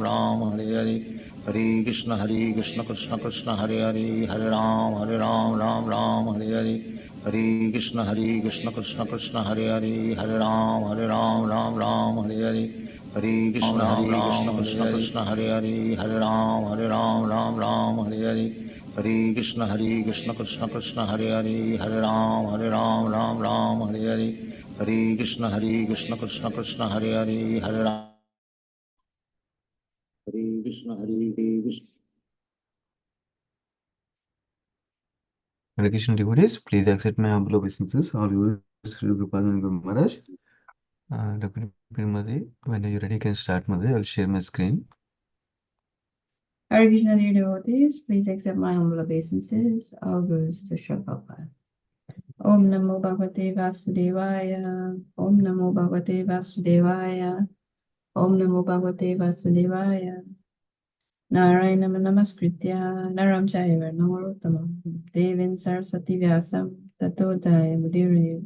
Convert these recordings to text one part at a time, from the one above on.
Ram Ram Hare Hare Hare Krishna Krishna Krishna Hare Hare Hare Ram Ram Ram Hare Hare Hare Krishna Krishna Krishna Hare Hare Hare Ram Ram Ram Hare Hare Hare Krishna Krishna Krishna Hare Hare Hare Ram Ram Hare Hare Hare Krishna Krishna Krishna Hare Hare Hare Ram Ram Hare Hare Hare Krishna Krishna Krishna Hare Hare Hare Ram Hare Krishna Hare Krishna devotees, please accept my humble obeisances. All you, Sri Prabhupada and Guru Maharaj. Dr. Madi, when you're ready, you can start, Madi. I'll share my screen. Hare Krishna devotees, please accept my humble obeisances. All gurus to Sri Prabhupada. Om Namo Bhagavate Vasudevaya. Om Namo Bhagavate Vasudevaya. Om Namo Bhagavate Vasudevaya. Narayana Namaskritya Naram Chaiva Narottamam Devin Saraswati Vyasam Tato Jaya Mudire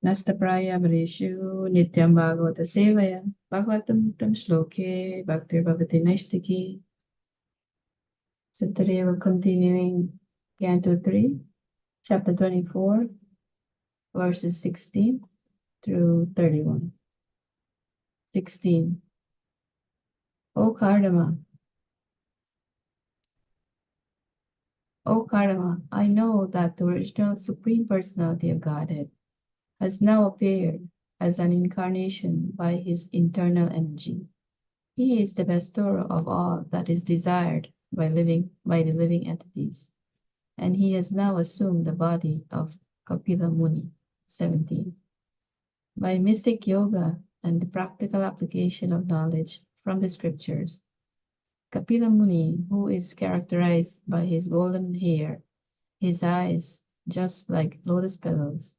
Nastapraya Bhareshu Nityam Bhagavata Sevaya Bhagavatam Tam Shloke Bhaktir Bhavati Naishtiki. So today we're continuing Canto 3, Chapter 24, verses 16 through 31. 16. O Kardama, I know that the original Supreme Personality of Godhead has now appeared as an incarnation by his internal energy. He is the bestower of all that is desired by the living entities, and he has now assumed the body of Kapila Muni. 17. By mystic yoga and the practical application of knowledge from the scriptures, Kapila Muni, who is characterized by his golden hair, his eyes just like lotus petals,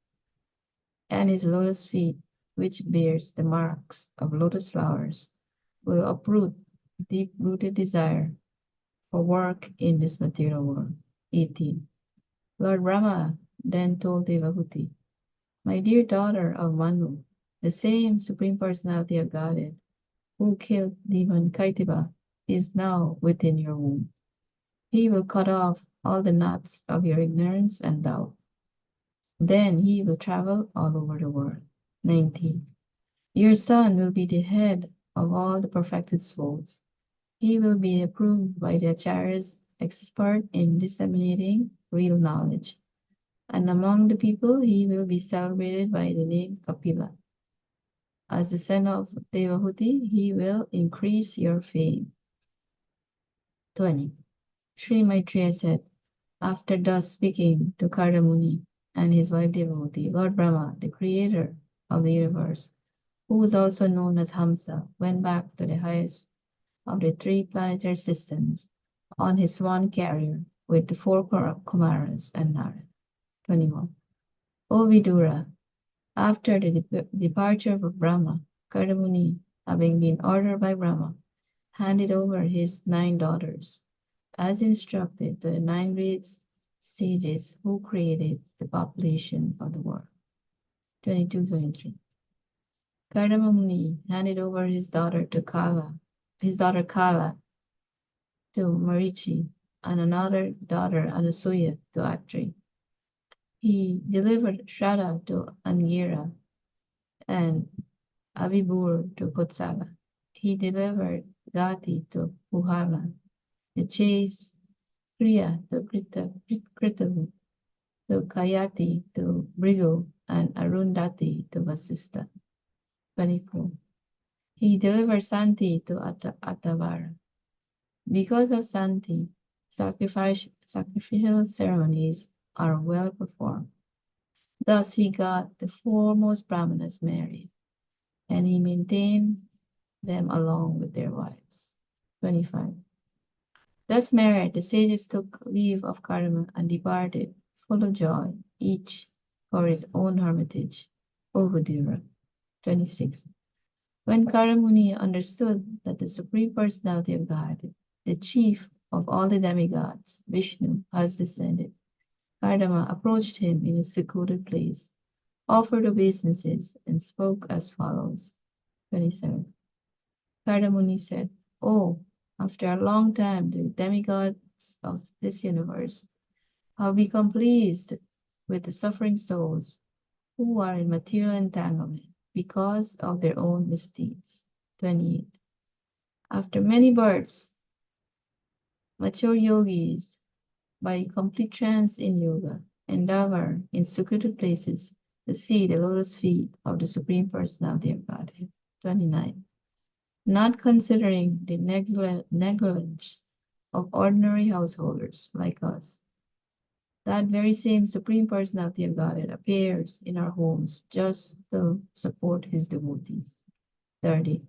and his lotus feet, which bears the marks of lotus flowers, will uproot deep-rooted desire for work in this material world. 18. Lord Brahma then told Devahuti, my dear daughter of Manu, the same Supreme Personality of Godhead who killed demon Kaitaba is now within your womb. He will cut off all the knots of your ignorance and doubt. Then he will travel all over the world. 19. Your son will be the head of all the perfected souls. He will be approved by the acharyas, expert in disseminating real knowledge. And among the people, he will be celebrated by the name Kapila. As the son of Devahuti, he will increase your fame. 20. Sri Maitreya said, after thus speaking to Kardamuni and his wife Devahuti, Lord Brahma, the creator of the universe, who is also known as Hamsa, went back to the highest of the 3 planetary systems on his swan carrier with the 4 Kumaras and Narad. 21. O Vidura, after the departure of Brahma, Kardamuni, having been ordered by Brahma, handed over his 9 daughters, as instructed to the 9 great sages who created the population of the world. 22-23. Kardamuni handed over his daughter Kala to Marichi, and another daughter Anasuya to Atri. He delivered Shraddha to Angira and Avibur to Kutsala. He delivered Gati to Puhala, the chaste Kriya to Kritalu, to Kayati to Brigu, and Arundhati to Vasista. 24. He delivered Santi to Atavara. Because of Santi, sacrificial ceremonies are well performed. Thus he got the foremost Brahmanas married, and he maintained them along with their wives. 25. Thus married, the sages took leave of Kardama and departed, full of joy, each for his own hermitage, O Vidura. 26. When Karamuni understood that the Supreme Personality of God, the chief of all the demigods, Vishnu, has descended, Kardama approached him in a secluded place, offered obeisances, and spoke as follows. 27. Kardamuni said, Oh, after a long time, the demigods of this universe have become pleased with the suffering souls who are in material entanglement because of their own misdeeds. 28. After many births, mature yogis, by complete trance in yoga, endeavor in secluded places to see the lotus feet of the Supreme Personality of Godhead. 29. Not considering the negligence of ordinary householders like us, that very same Supreme Personality of Godhead appears in our homes just to support his devotees. 30.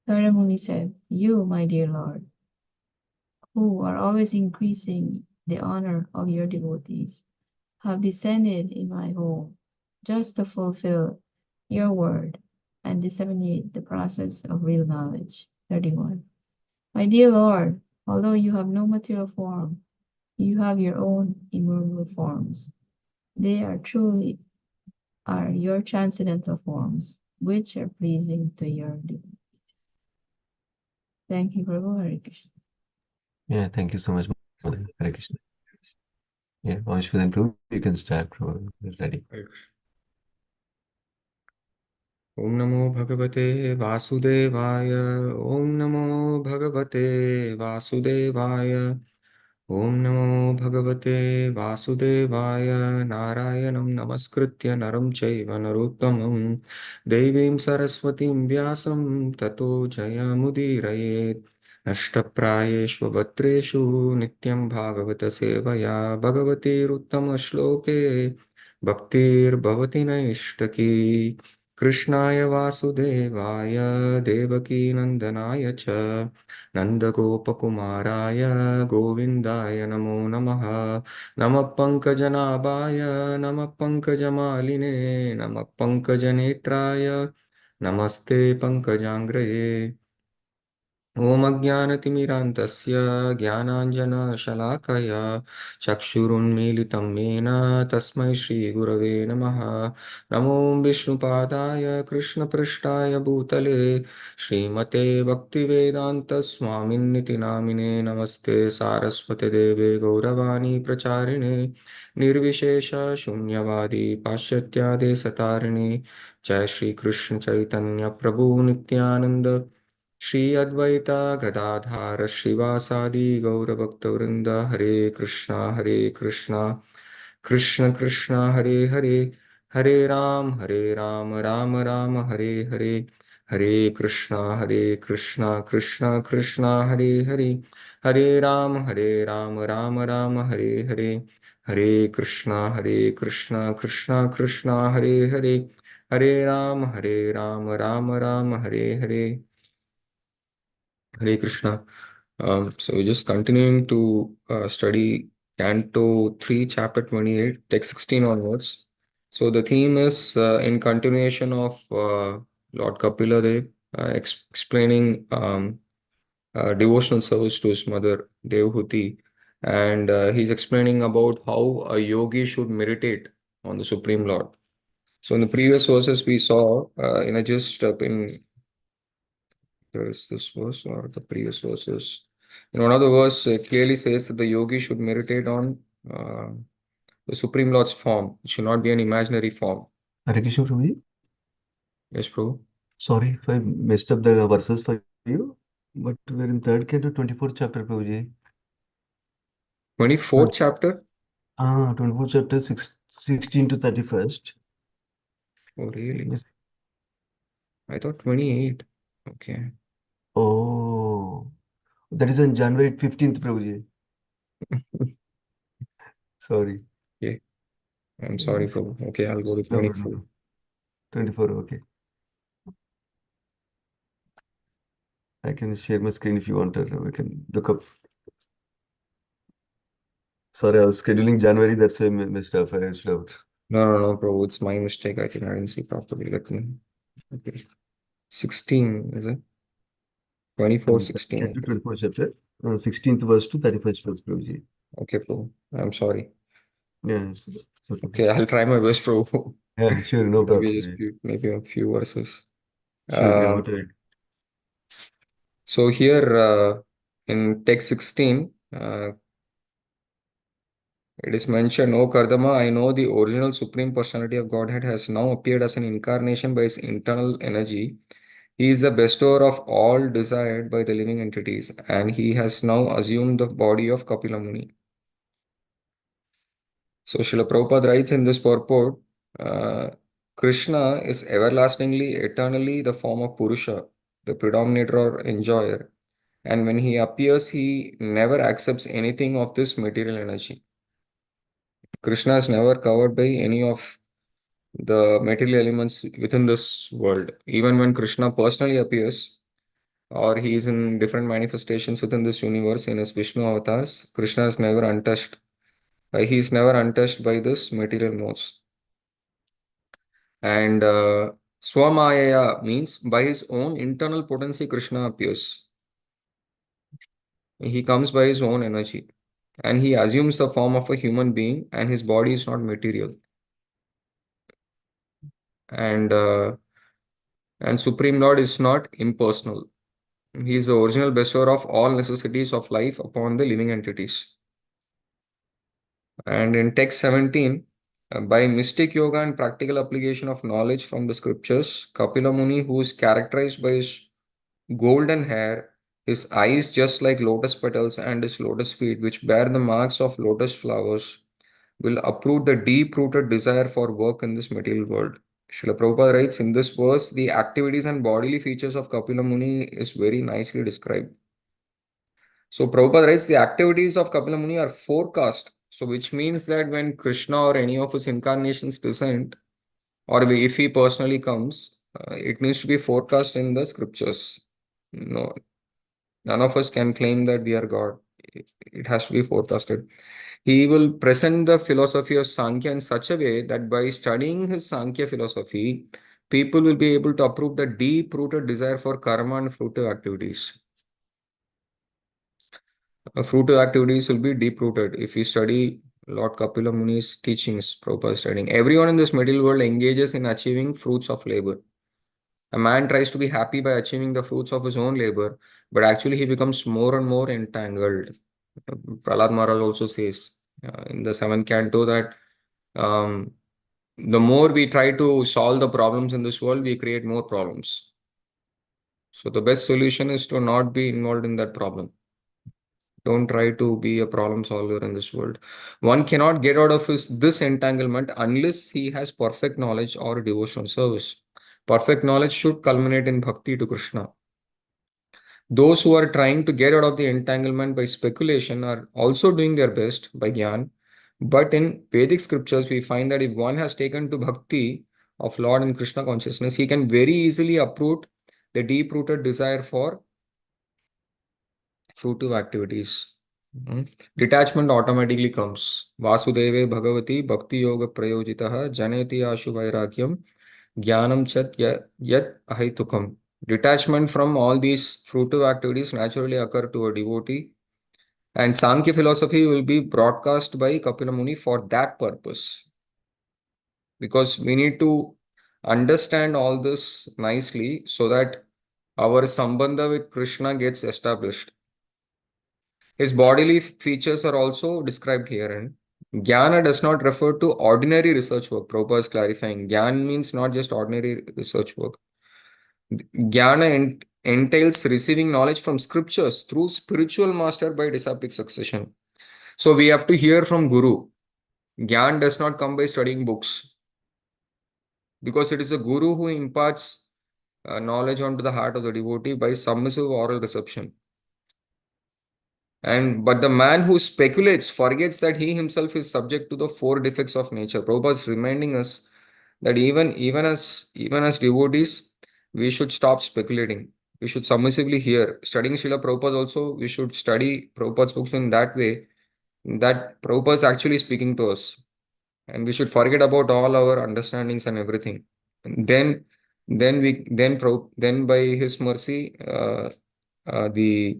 Narada Muni said, "You, my dear Lord, who are always increasing the honor of your devotees, have descended in my home just to fulfill your word and disseminate the process of real knowledge." 31. My dear Lord, although you have no material form, you have your own immovable forms. They are truly your transcendental forms, which are pleasing to your devotees. Thank you, Prabhu. Hare Krishna. Yeah, thank you so much, Mother. Hare Krishna. Yeah, Vamsi, Prabhu, you can start, Prabhu. We're ready. Om Namo Bhagavate Vasudevaya. Om Namo Bhagavate Vasudevaya. Om Namo Bhagavate Vasudevaya. Narayanam Namaskritya Naram Chaiva Narottamam Devim Saraswatim Vyasam Tato Jayamudiraye. Ashtaprayeshva Bhatreshu Nityam Bhagavata Sevaya Bhagavate Ruttama Shloke Bhaktir Bhavati Naishtaki Krishnaya Vasudevaya Devaki Nandanaaya Cha Nandagopakumaraya Govindaya Namo Namaha Namah Pankajanabhaya Namah Pankajamaline Namah Pankajanetraya Namaste Pankajangraye Om Ajnanatimirantasya Jnananjana-shalakaya Chakshurunmilitam Mena Tasmai Shri Gurave Namaha Namo Vishnupadaya Krishna Prishtaya Bhutale Srimate Bhaktivedanta Swaminiti Namine Namaste Saraswate Deve Gauravani Pracharine Nirvishesha Shunyavadi Paschatyade Satarine Jai Shri Krishna Chaitanya Prabhu Nityananda Shri Advaita Gadadhara Shivasadi Gaura Bhakta Hare Krishna Krishna Krishna Hare Hare Hare Ram Ram Ram Hare Hare Hare Krishna Krishna Krishna Hare Hare Hare Ram Ram Ram Hare Hare Hare Krishna Krishna Krishna Hare Hare Hare Ram Ram Ram Hare Hare Hare Krishna. So we're just continuing to study Canto 3, Chapter 28, text 16 onwards. So the theme is in continuation of Lord Kapila Dev explaining devotional service to his mother Devhuti, and he's explaining about how a yogi should meditate on the Supreme Lord. So in the previous verses we saw, in there is this verse or the previous verses. In one of the verse, it clearly says that the yogi should meditate on the Supreme Lord's form. It should not be an imaginary form. Hare Krishna, Prabhuji. Yes, Prabhu. Sorry if I messed up the verses for you, but we're in third canto, 24th chapter, Prabhuji. 24th chapter? 24th chapter, 16 to 31st. Oh, really? Yes. I thought 28. Okay. Oh, that is on January 15th, Prabhuji. Sorry. Okay. I'm sorry, Yes. Prabhu. Okay, I'll go to No 24. problem. 24, okay. I can share my screen if you want, or we can look up. Sorry, I was scheduling January, that's why I messed up. I should have. No, Prabhu. It's my mistake. I think I didn't see properly. Let me. Okay. 16, is it? 24, 16. Canto 24 chapter, 16th verse to 31st verse, Prabhuji. Okay, Prabhu. I'm sorry. Yeah, it's okay. Okay, I'll try my best, Prabhu. Yeah, sure, no problem. Maybe a few verses. Sure, you're noted. So here in text 16, it is mentioned, O Kardama, I know the original Supreme Personality of Godhead has now appeared as an incarnation by his internal energy. He is the bestower of all desired by the living entities, and he has now assumed the body of Kapila Muni. So Srila Prabhupada writes in this purport, uh, Krishna is everlastingly, eternally the form of Purusha, the predominator or enjoyer. And when he appears, he never accepts anything of this material energy. Krishna is never covered by any of the material elements within this world. Even when Krishna personally appears, or he is in different manifestations within this universe in his Vishnu avatars, Krishna is never untouched. He is never untouched by this material modes. And Swamayaya means by his own internal potency, Krishna appears. He comes by his own energy. And he assumes the form of a human being, and his body is not material. And Supreme Lord is not impersonal. He is the original bestower of all necessities of life upon the living entities. And in text 17, by mystic yoga and practical application of knowledge from the scriptures, Kapila Muni, who is characterized by his golden hair, his eyes just like lotus petals, and his lotus feet, which bear the marks of lotus flowers, will uproot the deep-rooted desire for work in this material world. Srila Prabhupada writes in this verse, the activities and bodily features of Kapila Muni is very nicely described. So Prabhupada writes, the activities of Kapila Muni are forecast. So which means that when Krishna or any of his incarnations present, or if he personally comes, it needs to be forecast in the scriptures. No, none of us can claim that we are God. It has to be forecasted. He will present the philosophy of Sankhya in such a way that by studying his Sankhya philosophy, people will be able to approve the deep-rooted desire for karma and fruitive activities. Fruitive activities will be deep-rooted. If you study Lord Kapila Muni's teachings, proper studying, everyone in this material world engages in achieving fruits of labor. A man tries to be happy by achieving the fruits of his own labor, but actually he becomes more and more entangled. Prahlad Maharaj also says in the seventh canto that the more we try to solve the problems in this world, we create more problems. So the best solution is to not be involved in that problem. Don't try to be a problem solver in this world. One cannot get out of this entanglement unless he has perfect knowledge or devotional service. Perfect knowledge should culminate in bhakti to Krishna. Those who are trying to get out of the entanglement by speculation are also doing their best by Gyan. But in Vedic scriptures, we find that if one has taken to bhakti of Lord and Krishna consciousness, he can very easily uproot the deep-rooted desire for fruitive activities. Detachment automatically comes. Vasudeve Bhagavati Bhakti Yoga Prayojitaha Janeti Ashu Vairagyam Jnanam Chat Yat Ahitukam. Detachment from all these fruitive activities naturally occur to a devotee, and Sankhya philosophy will be broadcast by Kapila Muni for that purpose. Because we need to understand all this nicely so that our sambandha with Krishna gets established. His bodily features are also described here. And Jnana does not refer to ordinary research work. Prabhupada is clarifying. Jnana means not just ordinary research work. Jnana entails receiving knowledge from scriptures through spiritual master by disciplic succession. So we have to hear from Guru. Jnana does not come by studying books, because it is a Guru who imparts knowledge onto the heart of the devotee by submissive oral reception. But the man who speculates forgets that he himself is subject to the four defects of nature. Prabhupada is reminding us that even as devotees, we should stop speculating. We should submissively hear. Studying Srila Prabhupada also, we should study Prabhupada's books in that way that Prabhupada is actually speaking to us. And we should forget about all our understandings and everything. Then by his mercy, the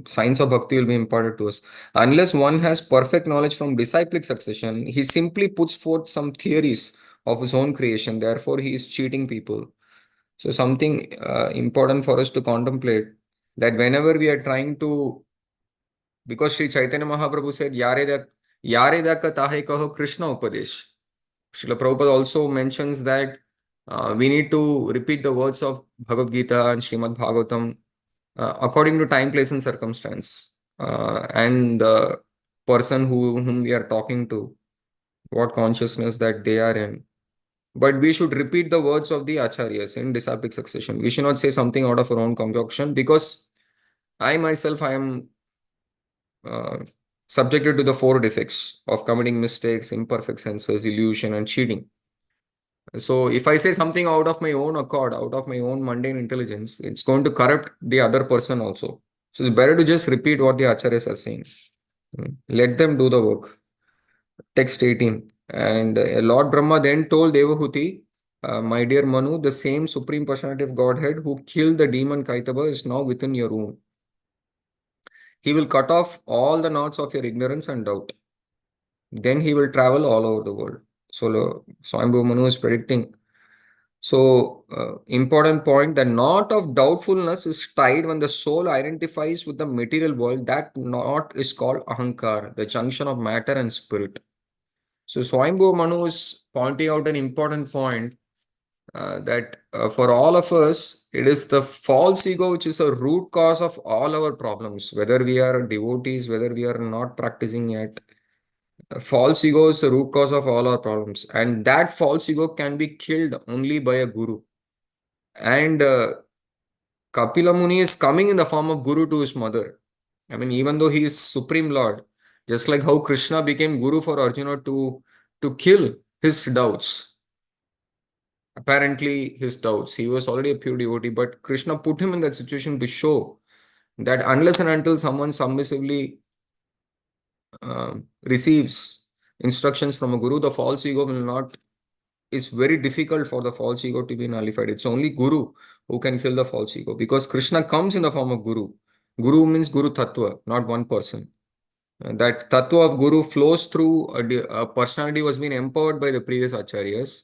science of bhakti will be imparted to us. Unless one has perfect knowledge from disciplic succession, he simply puts forth some theories of his own creation. Therefore, he is cheating people. So something important for us to contemplate, that whenever we are trying to, because Sri Chaitanya Mahaprabhu said, Yare da tahe kaho Krishna Upadesh. Srila Prabhupada also mentions that we need to repeat the words of Bhagavad Gita and Srimad Bhagavatam according to time, place, and circumstance, and the person whom we are talking to, what consciousness that they are in. But we should repeat the words of the acharyas in disciplic succession. We should not say something out of our own concoction, because I myself, I am uh, subjected to the four defects of committing mistakes, imperfect senses, illusion, and cheating. So if I say something out of my own accord, out of my own mundane intelligence, it's going to corrupt the other person also. So it's better to just repeat what the acharyas are saying. Let them do the work. Text 18. And Lord Brahma then told Devahuti, my dear Manu, the same Supreme Personality of Godhead who killed the demon Kaitaba is now within your womb. He will cut off all the knots of your ignorance and doubt. Then he will travel all over the world. So Swayambhu Manu is predicting. So, important point, the knot of doubtfulness is tied when the soul identifies with the material world. That knot is called Ahankar, the junction of matter and spirit. So, Swayambhu Manu is pointing out an important point, that for all of us, it is the false ego which is a root cause of all our problems, whether we are devotees, whether we are not practicing yet. False ego is the root cause of all our problems, and that false ego can be killed only by a guru. And Kapila Muni is coming in the form of guru to his mother. I mean, even though he is Supreme Lord, just like how Krishna became guru for Arjuna to kill his doubts. Apparently, his doubts. He was already a pure devotee, but Krishna put him in that situation to show that unless and until someone submissively receives instructions from a guru, the false ego will not. It's very difficult for the false ego to be nullified. It's only Guru who can kill the false ego, because Krishna comes in the form of Guru. Guru means Guru Tattva, not one person. That Tattva of Guru flows through a personality who has been empowered by the previous Acharyas.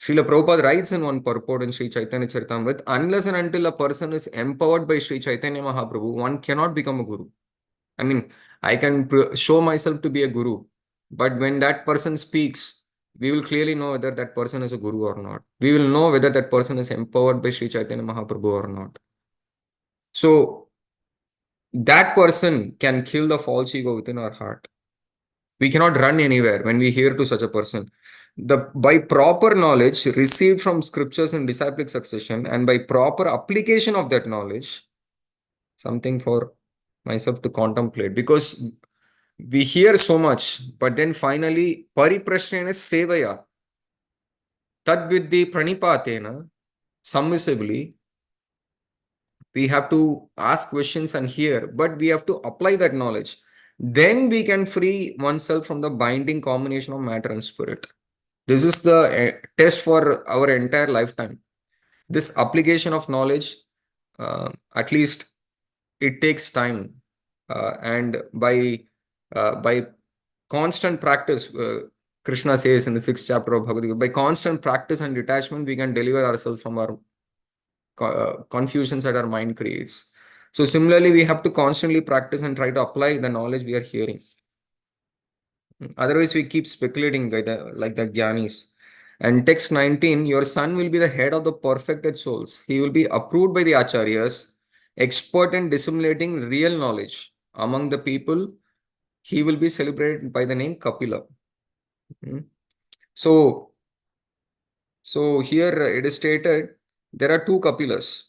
Srila Prabhupada writes in one purport in Sri Chaitanya Charitamrita, unless and until a person is empowered by Sri Chaitanya Mahaprabhu, one cannot become a Guru. I mean, I can show myself to be a Guru, but when that person speaks, we will clearly know whether that person is a guru or not. We will know whether that person is empowered by Sri Chaitanya Mahaprabhu or not. So, that person can kill the false ego within our heart. We cannot run anywhere when we hear to such a person. By proper knowledge received from scriptures in disciplic succession, and by proper application of that knowledge, something for myself to contemplate, because we hear so much, but then finally, pariprashnena sevaya, tadvidhi pranipatena, submissively, we have to ask questions and hear, but we have to apply that knowledge. Then we can free oneself from the binding combination of matter and spirit. This is the test for our entire lifetime. This application of knowledge, at least it takes time. And by constant practice, Krishna says in the 6th chapter of Bhagavad Gita, by constant practice and detachment, we can deliver ourselves from our confusions that our mind creates. So similarly, we have to constantly practice and try to apply the knowledge we are hearing. Otherwise, we keep speculating like the Gyanis. And text 19, your son will be the head of the perfected souls. He will be approved by the acharyas, expert in disseminating real knowledge among the people. He will be celebrated by the name Kapila. So here it is stated there are two Kapilas.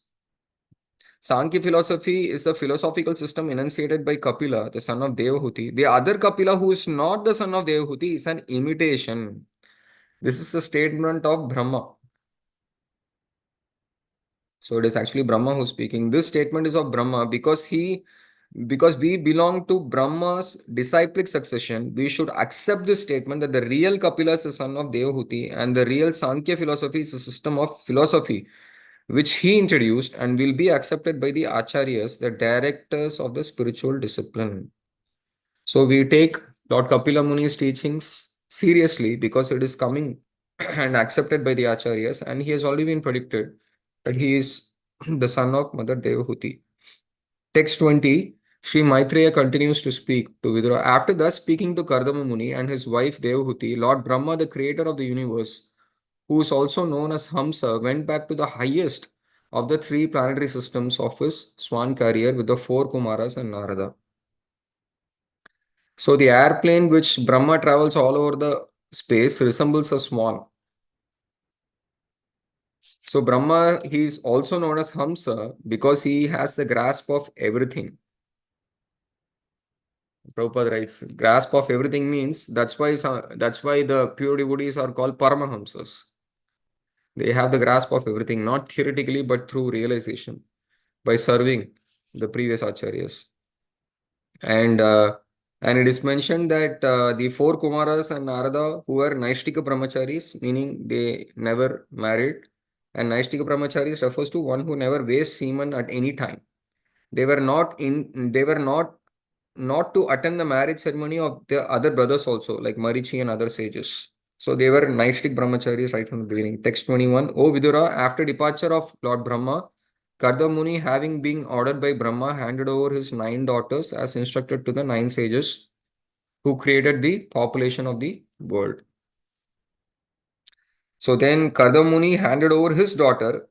Sankhya philosophy is the philosophical system enunciated by Kapila, the son of Devahuti. The other Kapila, who is not the son of Devahuti, is an imitation. This is the statement of Brahma. So it is actually Brahma who is speaking. This statement is of Brahma because we belong to Brahma's disciplic succession. We should accept this statement that the real Kapila is the son of Devahuti, and the real Sankhya philosophy is a system of philosophy which he introduced and will be accepted by the acharyas, the directors of the spiritual discipline. So we take Lord Kapila Muni's teachings seriously because it is coming and accepted by the acharyas, and he has already been predicted that he is the son of Mother Devahuti. Text 20, Sri Maitreya continues to speak to Vidura. After thus speaking to Kardama Muni and his wife Devahuti, Lord Brahma, the creator of the universe, who is also known as Hamsa, went back to the highest of the three planetary systems of his swan carrier with the four Kumaras and Narada. So the airplane which Brahma travels all over the space resembles a swan. So Brahma, he is also known as Hamsa because he has the grasp of everything. Prabhupada writes, grasp of everything means that's why the pure devotees are called Paramahamsas. They have the grasp of everything, not theoretically, but through realization, by serving the previous acharyas. And it is mentioned that the four Kumaras and Narada, who were Naishtika Brahmacharis, meaning they never married, and Naishtika Brahmacharis refers to one who never wastes semen at any time. They were not to attend the marriage ceremony of the other brothers also, like Marichi and other sages. So they were Naishtik Brahmacharis right from the beginning. Text 21, O Vidura, after departure of Lord Brahma, Kardama Muni, having been ordered by Brahma, handed over his 9 daughters as instructed to the 9 sages who created the population of the world. So then Kardama Muni handed over his daughter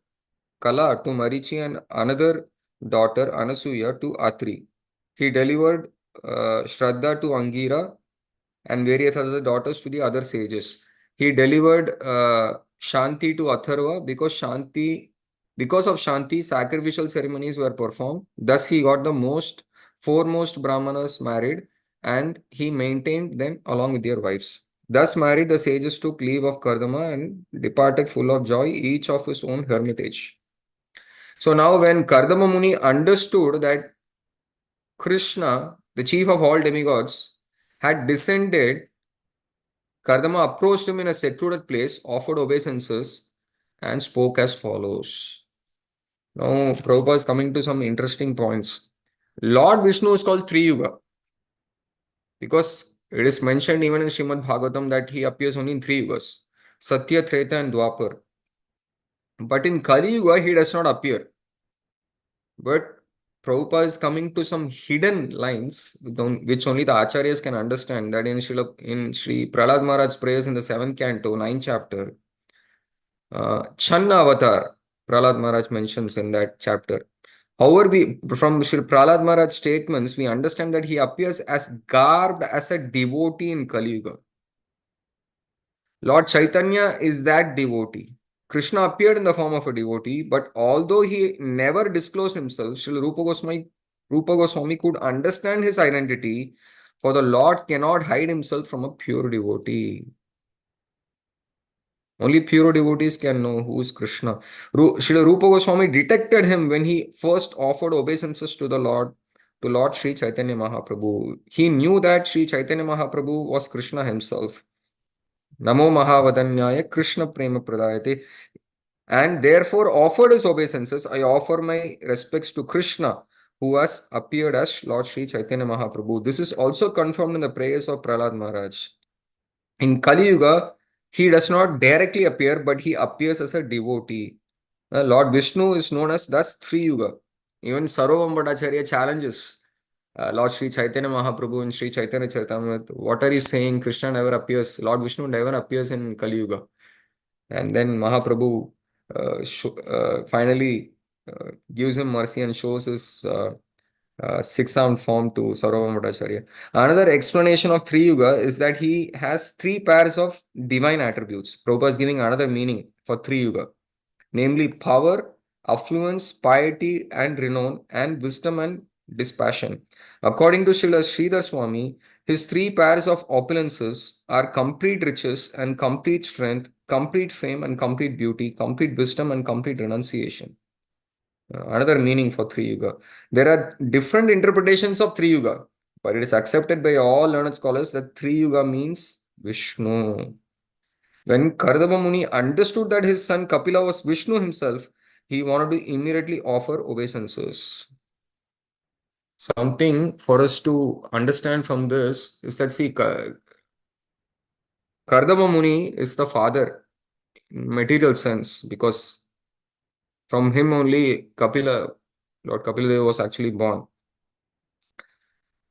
Kala to Marichi and another daughter Anasuya to Atri. He delivered Shraddha to Angira and various other daughters to the other sages. He delivered Shanti to Atharva because of Shanti, sacrificial ceremonies were performed. Thus he got the foremost Brahmanas married, and he maintained them along with their wives. Thus married, the sages took leave of Kardama and departed full of joy, each of his own hermitage. So now when Kardama Muni understood that Krishna, the chief of all demigods, had descended, Kardama approached him in a secluded place, offered obeisances, and spoke as follows. Now, Prabhupada is coming to some interesting points. Lord Vishnu is called Triyuga because it is mentioned even in Srimad Bhagavatam that he appears only in 3 yugas, Satya, Treta, and Dwapar. But in Kali Yuga, he does not appear. But Prabhupada is coming to some hidden lines which only the acharyas can understand, that in Sri Prahlad Maharaj's prayers in the 7th canto, 9th chapter, Channa Avatar, Prahlad Maharaj mentions in that chapter. However, from Sri Prahlad Maharaj's statements, we understand that he appears as garbed as a devotee in Kali Yuga. Lord Chaitanya is that devotee. Krishna appeared in the form of a devotee, but although he never disclosed himself, Srila Rupa Goswami could understand his identity, for the Lord cannot hide himself from a pure devotee. Only pure devotees can know who is Krishna. Srila Rupa Goswami detected him when he first offered obeisances to Lord Sri Chaitanya Mahaprabhu. He knew that Sri Chaitanya Mahaprabhu was Krishna himself. Namo Mahavadanyaya Krishna Prema Pradayate, and therefore offered his obeisances. I offer my respects to Krishna, who has appeared as Lord Sri Chaitanya Mahaprabhu. This is also confirmed in the prayers of Prahlad Maharaj. In Kali Yuga, he does not directly appear, but he appears as a devotee. Lord Vishnu is known as thus Three Yuga. Even Sarvam Bhattacharya challenges Lord Sri Chaitanya Mahaprabhu and Sri Chaitanya Charitamrita. What are you saying? Krishna never appears. Lord Vishnu never appears in Kali Yuga. And then Mahaprabhu finally gives him mercy and shows his six-armed form to Sarvam Bhattacharya. Another explanation of Three Yuga is that he has 3 pairs of divine attributes. Prabhupada is giving another meaning for Three Yuga, namely power, affluence, piety and renown, and wisdom and dispassion. According to Srila Sridhar Swami, his 3 pairs of opulences are complete riches and complete strength, complete fame and complete beauty, complete wisdom and complete renunciation. Another meaning for Three Yuga. There are different interpretations of Three Yuga, but it is accepted by all learned scholars that Three Yuga means Vishnu. When Kardama Muni understood that his son Kapila was Vishnu himself, he wanted to immediately offer obeisances. Something for us to understand from this is that, see, Kardama Muni is the father in material sense, because From him only Lord Kapila Deva was actually born.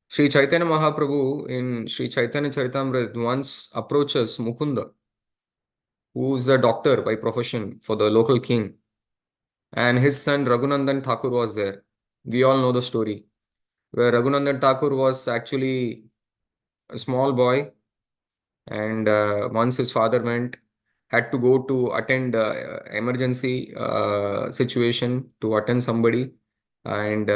Sri Chaitanya Mahaprabhu in Sri Chaitanya Charitamrita once approaches Mukunda, who is a doctor by profession for the local king, and his son Raghunandan Thakur was there. We all know the story, where Raghunandan Thakur was actually a small boy, and once his father had to go to attend emergency situation to attend somebody, and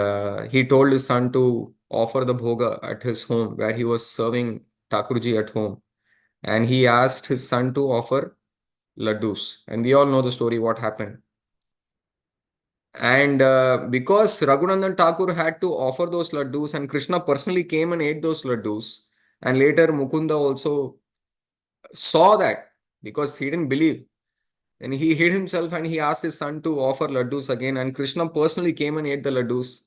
he told his son to offer the bhoga at his home where he was serving Thakurji at home, and he asked his son to offer laddus, and we all know the story what happened. And because Raghunandan Thakur had to offer those laddus, and Krishna personally came and ate those laddus, and later Mukunda also saw that because he didn't believe. And he hid himself and he asked his son to offer laddus again. And Krishna personally came and ate the laddus.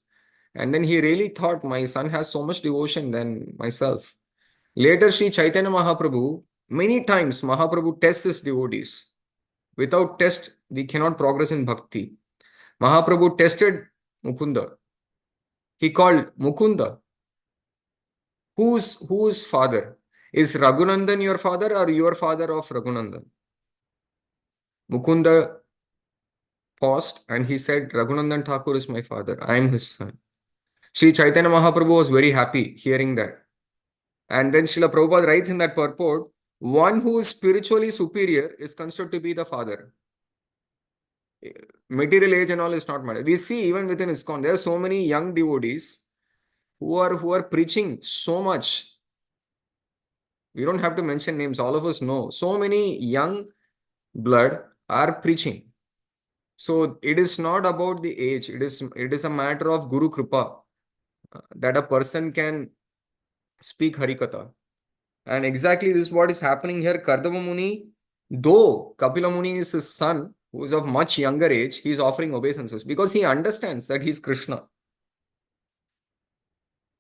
And then he really thought, my son has so much devotion than myself. Later, Sri Chaitanya Mahaprabhu, many times Mahaprabhu tests his devotees. Without test, we cannot progress in bhakti. Mahaprabhu tested Mukunda. He called Mukunda. Whose father? Is Raghunandan your father or your father of Raghunandan? Mukunda paused and he said, Raghunandan Thakur is my father. I am his son. Sri Chaitanya Mahaprabhu was very happy hearing that. And then Srila Prabhupada writes in that purport, one who is spiritually superior is considered to be the father. Material age and all is not matter. We see even within ISKCON, there are so many young devotees who are preaching so much. We don't have to mention names. All of us know. So many young blood are preaching. So it is not about the age. It is a matter of Guru Kripa that a person can speak Harikatha. And exactly this is what is happening here. Kardama Muni, though Kapila Muni is his son, who is of much younger age, he is offering obeisances because he understands that he is Krishna.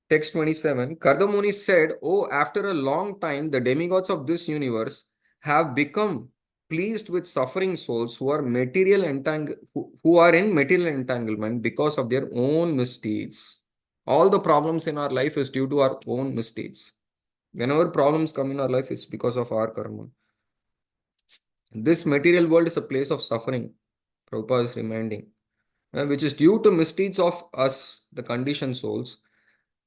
Text 27, Kardama Muni said, oh, after a long time, the demigods of this universe have become pleased with suffering souls who are in material entanglement because of their own misdeeds. All the problems in our life is due to our own misdeeds. Whenever problems come in our life, it's because of our karma. This material world is a place of suffering, Prabhupada is reminding, which is due to misdeeds of us, the conditioned souls.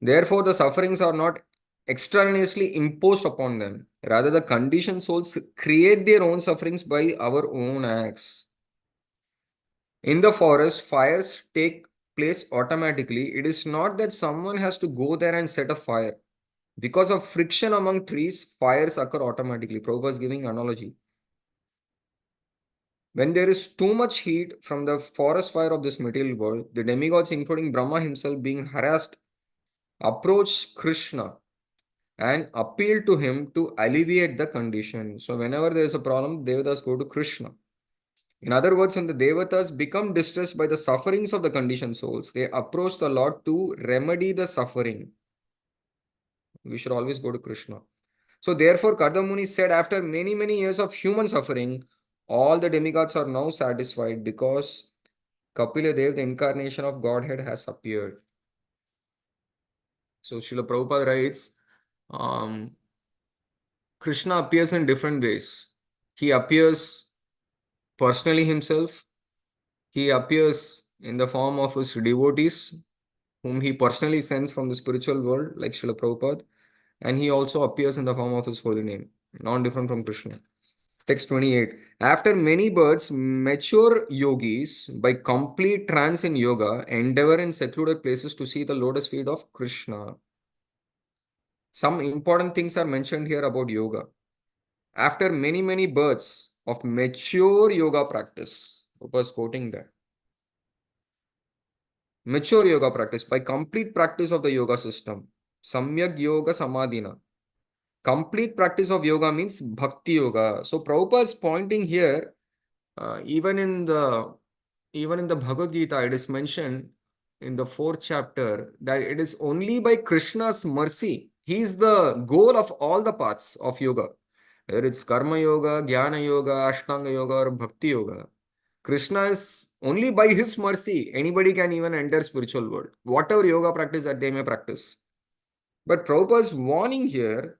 Therefore, the sufferings are not extraneously imposed upon them. Rather, the conditioned souls create their own sufferings by our own acts. In the forest, fires take place automatically. It is not that someone has to go there and set a fire. Because of friction among trees, fires occur automatically. Prabhupada is giving analogy. When there is too much heat from the forest fire of this material world, the demigods, including Brahma himself being harassed, approach Krishna and appeal to him to alleviate the condition. So whenever there is a problem, Devatas go to Krishna. In other words, when the Devatas become distressed by the sufferings of the conditioned souls, they approach the Lord to remedy the suffering. We should always go to Krishna. So therefore, Kardama Muni said, after many, many years of human suffering, all the demigods are now satisfied because Kapila Dev, the incarnation of Godhead, has appeared. So Srila Prabhupada writes, Krishna appears in different ways. He appears personally himself. He appears in the form of his devotees, whom he personally sends from the spiritual world, like Srila Prabhupada. And he also appears in the form of his holy name, non-different from Krishna. Text 28. After many births, mature yogis, by complete trance in yoga, endeavor in secluded places to see the lotus feet of Krishna. Some important things are mentioned here about yoga. After many, many births of mature yoga practice, Prabhupada was quoting that. Mature yoga practice, by complete practice of the yoga system. Samyak yoga samadhina. Complete practice of yoga means bhakti yoga. So Prabhupada is pointing here, even in the Bhagavad Gita, it is mentioned in the 4th chapter that it is only by Krishna's mercy. He is the goal of all the paths of yoga. Whether it's karma yoga, jnana yoga, ashtanga yoga, or bhakti yoga. Krishna is only by his mercy, anybody can even enter spiritual world, whatever yoga practice that they may practice. But Prabhupada's warning here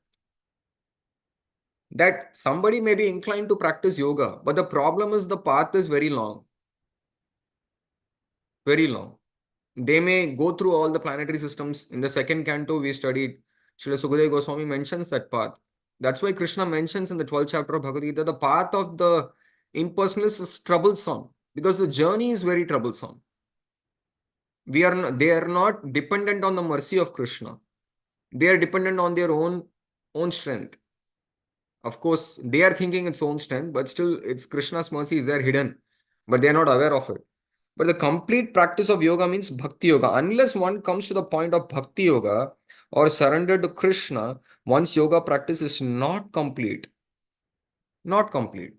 that somebody may be inclined to practice yoga, but the problem is the path is very long. Very long. They may go through all the planetary systems. In the second canto, we studied, Srila Sukadeva Goswami mentions that path. That's why Krishna mentions in the 12th chapter of Bhagavad Gita, the path of the impersonalist is troublesome because the journey is very troublesome. They are not dependent on the mercy of Krishna. They are dependent on their own strength. Of course, they are thinking its own strength, but still it's Krishna's mercy is there hidden, but they are not aware of it. But the complete practice of yoga means bhakti yoga. Unless one comes to the point of bhakti yoga or surrender to Krishna, one's yoga practice is not complete. Not complete.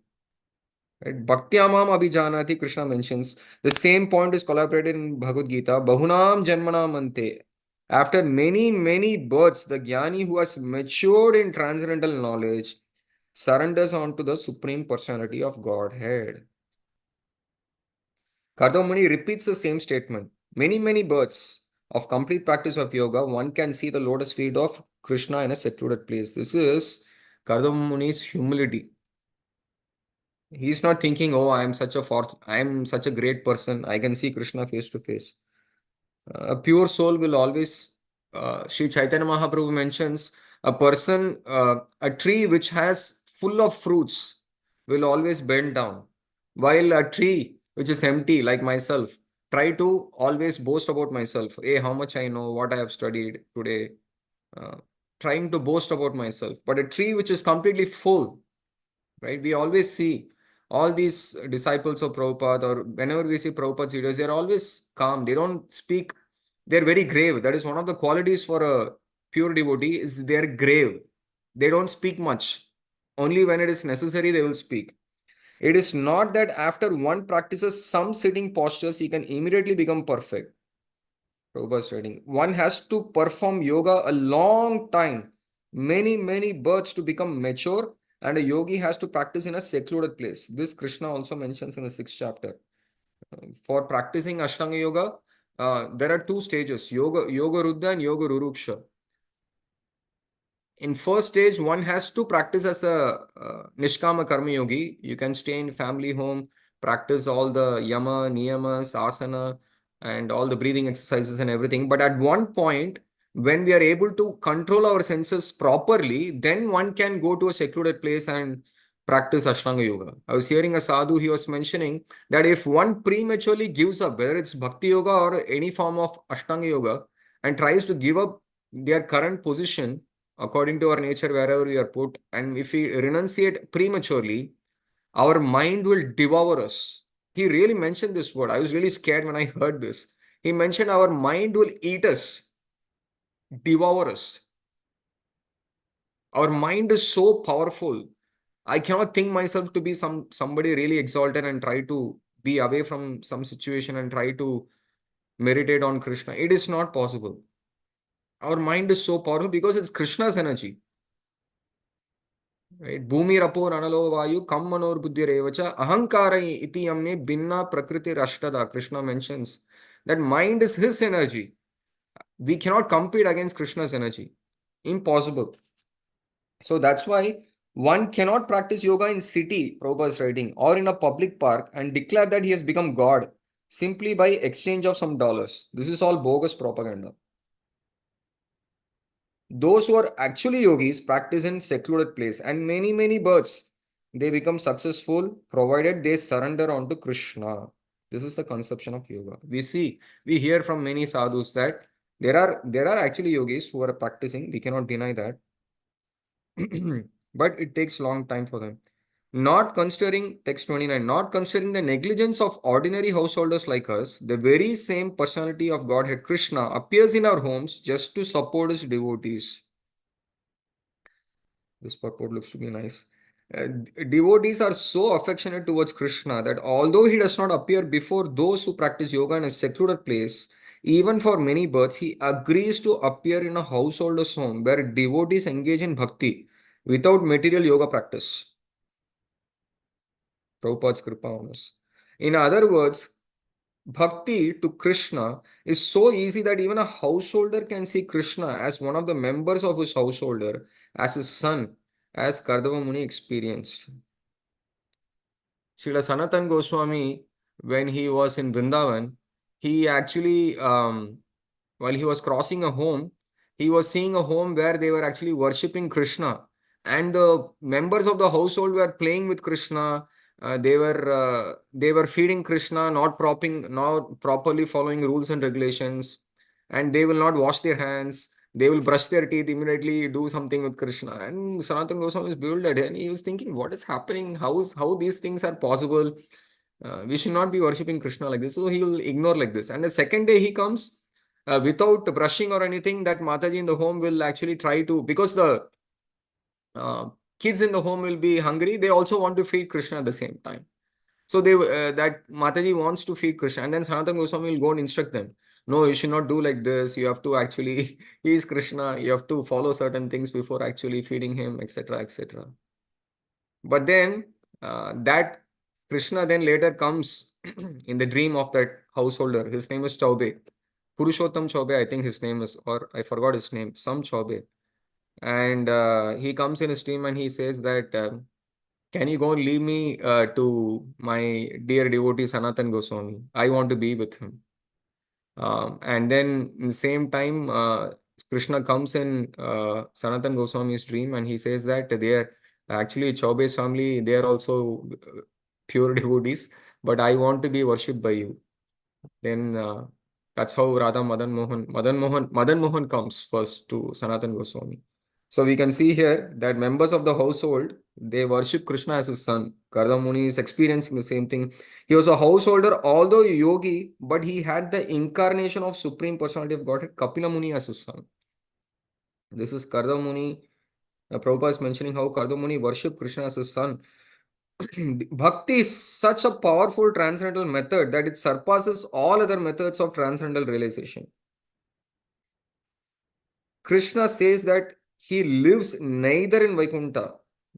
Right? Bhaktyamam abhijanati, Krishna mentions. The same point is collaborated in Bhagavad Gita. Bahunam janmanam ante. After many, many births, the jnani who has matured in transcendental knowledge surrenders onto the Supreme Personality of Godhead. Kardama Muni repeats the same statement. Many, many births of complete practice of yoga, one can see the lotus feet of Krishna in a secluded place. This is Kardama Muni's humility. He's not thinking, oh, I am such a great person. I can see Krishna face to face. A pure soul will always, Sri Chaitanya Mahaprabhu mentions, a tree which has full of fruits will always bend down, while a tree which is empty, like myself, try to always boast about myself. Hey, how much I know, what I have studied today, trying to boast about myself. But a tree which is completely full, right? We always see all these disciples of Prabhupada, or whenever we see Prabhupada's videos, they're always calm. They don't speak. They're very grave. That is one of the qualities for a pure devotee is they're grave. They don't speak much. Only when it is necessary, they will speak. It is not that after one practices some sitting postures, he can immediately become perfect. Prabhupada's writing. One has to perform yoga a long time, many, many births to become mature, and a yogi has to practice in a secluded place. This Krishna also mentions in the 6th chapter. For practicing Ashtanga Yoga, there are 2 stages, Yoga Ruddha and Yoga Ruruksha. In first stage, one has to practice as a Nishkama Karma Yogi. You can stay in family home, practice all the Yama, Niyamas, Asana, and all the breathing exercises and everything. But at one point, when we are able to control our senses properly, then one can go to a secluded place and practice Ashtanga Yoga. I was hearing a sadhu, he was mentioning that if one prematurely gives up, whether it's Bhakti Yoga or any form of Ashtanga Yoga, and tries to give up their current position, according to our nature, wherever we are put, and if we renunciate prematurely, our mind will devour us. He really mentioned this word. I was really scared when I heard this. He mentioned our mind will eat us, devour us. Our mind is so powerful. I cannot think myself to be somebody really exalted and try to be away from some situation and try to meditate on Krishna. It is not possible. Our mind is so powerful because it's Krishna's energy. Right? Bhumi rapor analo vayu kam manor buddhi revacha ahankara iti yamme binna prakriti rashtada. Krishna mentions that mind is his energy. We cannot compete against Krishna's energy. Impossible. So that's why one cannot practice yoga in city, Prabhupada's writing, or in a public park and declare that he has become God simply by exchange of some dollars. This is all bogus propaganda. Those who are actually yogis practice in secluded place, and many, many births, they become successful provided they surrender onto Krishna. This is the conception of yoga. We hear from many sadhus that there are actually yogis who are practicing. We cannot deny that. But it takes long time for them. Not considering, text 29, not considering the negligence of ordinary householders like us, the very same personality of Godhead Krishna appears in our homes just to support his devotees. This purport looks to be nice. Devotees are so affectionate towards Krishna that although he does not appear before those who practice yoga in a secluded place, even for many births, he agrees to appear in a householder's home where devotees engage in bhakti without material yoga practice. Prabhupada's kripa on us. In other words, bhakti to Krishna is so easy that even a householder can see Krishna as one of the members of his householder, as his son, as Kardama Muni experienced. Srila Sanatan Goswami, when he was in Vrindavan, he actually, while he was crossing a home, he was seeing a home where they were actually worshipping Krishna. And the members of the household were playing with Krishna. They were feeding Krishna, not properly following rules and regulations, and they will not wash their hands. They will brush their teeth immediately, do something with Krishna. And Sanatan Goswami is bewildered, and he was thinking, what is happening? How these things are possible? We should not be worshipping Krishna like this. So he will ignore like this. And the second day he comes without brushing or anything, that Mataji in the home will actually try to, because the kids in the home will be hungry, they also want to feed Krishna at the same time. So that Mataji wants to feed Krishna, and then Sanatan Goswami will go and instruct them. No, you should not do like this. You have to actually, he is Krishna. You have to follow certain things before actually feeding him, etc., etc. But then that Krishna then later comes in the dream of that householder. His name is Chaube. Purushottam Chaube, I think his name is, or I forgot his name, some Chaube. And he comes in his dream and he says that, can you go and leave me to my dear devotee Sanatan Goswami? I want to be with him. And then in the same time, Krishna comes in Sanatan Goswami's dream and he says that they are actually Chaube's family, they are also pure devotees, but I want to be worshipped by you. Then that's how Radha Madan Mohan comes first to Sanatan Goswami. So we can see here that members of the household, they worship Krishna as his son. Kardama Muni is experiencing the same thing. He was a householder, although a yogi, but he had the incarnation of Supreme Personality of Godhead, Kapila Muni, as his son. This is Kardama Muni. Prabhupada is mentioning how Kardama Muni worshipped Krishna as his son. Bhakti is such a powerful transcendental method that it surpasses all other methods of transcendental realization. Krishna says that he lives neither in Vaikuntha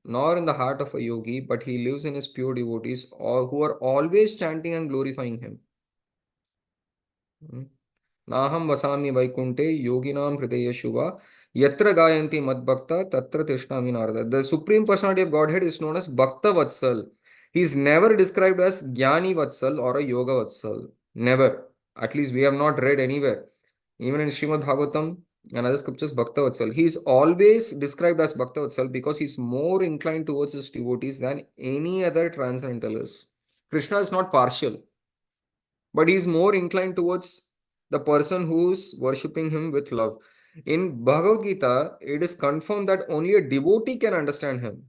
nor in the heart of a yogi, but he lives in his pure devotees who are always chanting and glorifying him. Naham vasami Vaikunte yoginam hridaya shubha yatra gayanti madbhakta tatra tishnami narada. The Supreme Personality of Godhead is known as Bhakta Vatsal. He is never described as Jnani Vatsal or a Yoga Vatsal. Never. At least we have not read anywhere. Even in Srimad Bhagavatam and other scriptures, Bhakta Vatsal. He is always described as Bhakta Vatsal because he is more inclined towards his devotees than any other transcendentalist. Krishna is not partial, but he is more inclined towards the person who is worshipping him with love. In Bhagavad Gita, it is confirmed that only a devotee can understand him.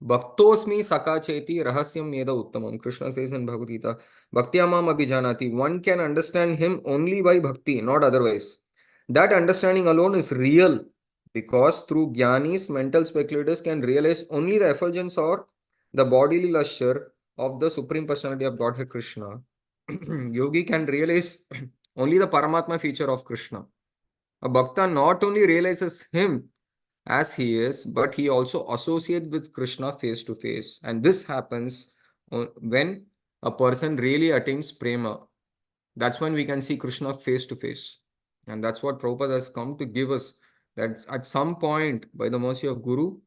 Bhaktosmi sakacheti rahasyam yeda uttamam. Krishna says in Bhagavad Gita, Bhaktyamam abhijanati. One can understand him only by bhakti, not otherwise. That understanding alone is real because through jnanis, mental speculators can realize only the effulgence or the bodily luster of the Supreme Personality of Godhead Krishna. Yogi can realize only the Paramatma feature of Krishna. A Bhakta not only realizes him as he is, but he also associates with Krishna face to face. And this happens when a person really attains prema. That's when we can see Krishna face to face. And that's what Prabhupada has come to give us, that at some point, by the mercy of Guru,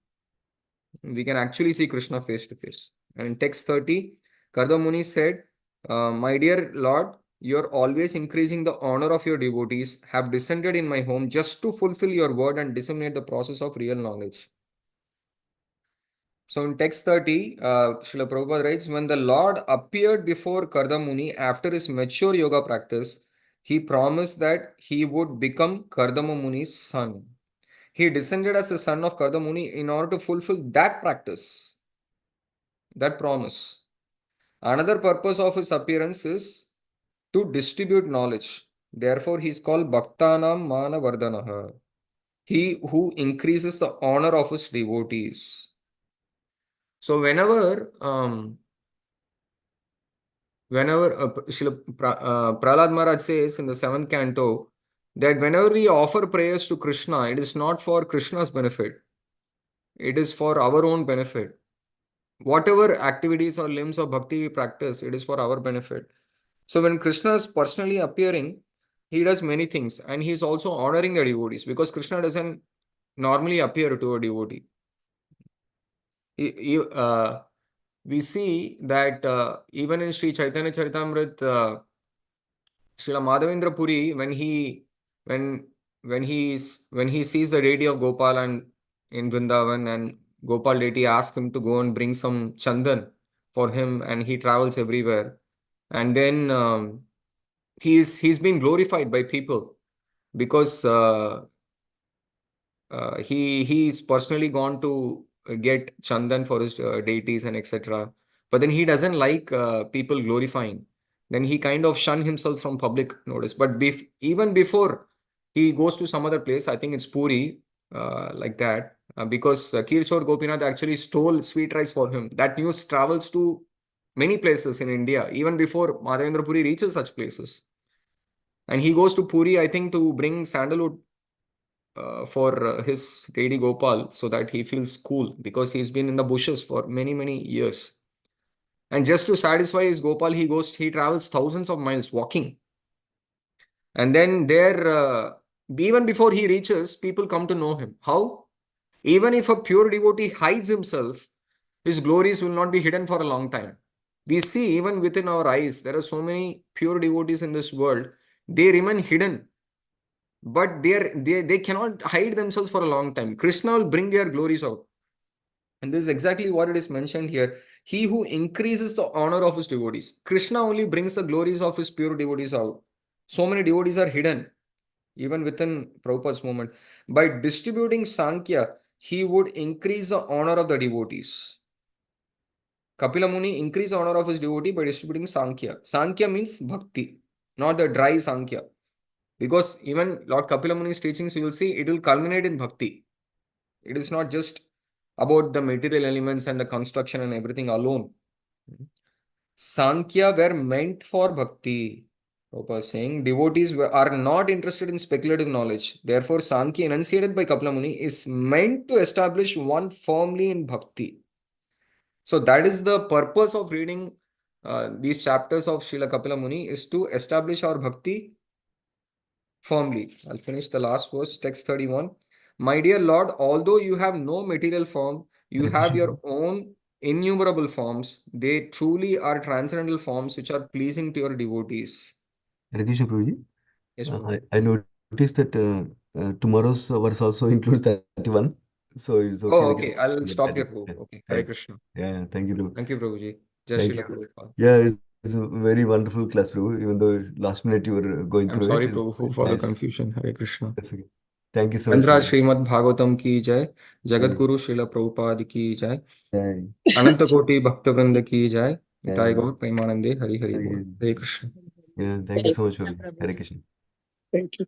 we can actually see Krishna face to face. And in text 30, Kardama Muni said, my dear Lord, you are always increasing the honor of your devotees, have descended in my home just to fulfill your word and disseminate the process of real knowledge. So in text 30, Srila Prabhupada writes, when the Lord appeared before Kardama Muni after his mature yoga practice, he promised that he would become Kardama Muni's son. He descended as the son of Kardama Muni in order to fulfill that practice, that promise. Another purpose of his appearance is to distribute knowledge. Therefore, he is called Bhaktanam Mana Vardanaha. He who increases the honor of his devotees. So whenever Prahlad Maharaj says in the 7th canto that whenever we offer prayers to Krishna, it is not for Krishna's benefit. It is for our own benefit. whatever activities or limbs of bhakti we practice, it is for our benefit. So when Krishna is personally appearing, he does many things, and he is also honoring the devotees, because Krishna doesn't normally appear to a devotee. We see that even in Sri Chaitanya Charitamrita, Srila Madhavendra Puri, when when he sees the deity of Gopal and in Vrindavan, and Gopal deity asks him to go and bring some chandan for him, and he travels everywhere, and then he's been glorified by people, because he's personally gone to get chandan for his deities and etc. But then he doesn't like people glorifying. Then he kind of shun himself from public notice. But even before he goes to some other place, I think it's Puri, like that, because Kirchor Gopinath actually stole sweet rice for him. That news travels to many places in India, even before Madhavendra Puri reaches such places. And he goes to Puri, I think, to bring sandalwood for his deity Gopal, so that he feels cool, because he's been in the bushes for many, many years. And just to satisfy his Gopal, he travels thousands of miles walking. And then even before he reaches, people come to know him. How? Even if a pure devotee hides himself, his glories will not be hidden for a long time. We see even within our eyes, there are so many pure devotees in this world, they remain hidden, but they cannot hide themselves for a long time. Krishna will bring their glories out. And this is exactly what it is mentioned here. He who increases the honor of his devotees. Krishna only brings the glories of his pure devotees out. So many devotees are hidden, even within Prabhupada's movement. By distributing Sankhya, he would increase the honor of the devotees. Kapila Muni increased the honor of his devotee by distributing Sankhya. Sankhya means bhakti, not the dry Sankhya. Because even Lord Kapila Muni's teachings, we will see, it will culminate in bhakti. It is not just about the material elements and the construction and everything alone. Sankhya were meant for bhakti. Prabhupada is saying devotees are not interested in speculative knowledge. Therefore, Sankhya enunciated by Kapila Muni is meant to establish one firmly in bhakti. So that is the purpose of reading these chapters of Srila Kapila Muni, is to establish our bhakti firmly. I'll finish the last verse, text 31. My dear Lord, although you have no material form, you Hare have Krishna. your own innumerable forms. They truly are transcendental forms which are pleasing to your devotees. Hare Krishna, Prabhuji. Yes, Prabhu. I noticed that tomorrow's verse also includes 31. So it's okay. Oh, We okay. can I'll get stop that. here, Prabhu. Yeah. Okay. Hare Thank, Krishna. yeah, thank you, Prabhu. Thank you, Prabhuji. Jai Thank Srila you. Prabhupada. Yeah, it's a very wonderful class, Prabhu. Even though last minute you were going I'm through it, sorry, it's Prabhu, very for the nice. confusion. Hare Krishna. That's okay. Thank you so much, Chandra Prabhu. Srimad Bhagavatam ki jai. Jagat Jai, Guru Srila Prabhupada ki jai. jai, अनंत कोटि भक्त वृंद की जय. Nitai jai. गौर प्रेमानंदे हरि हरि बोल. Hare Hare Krishna. Yeah, thank you so much, Prabhu. Hare Krishna. Thank you.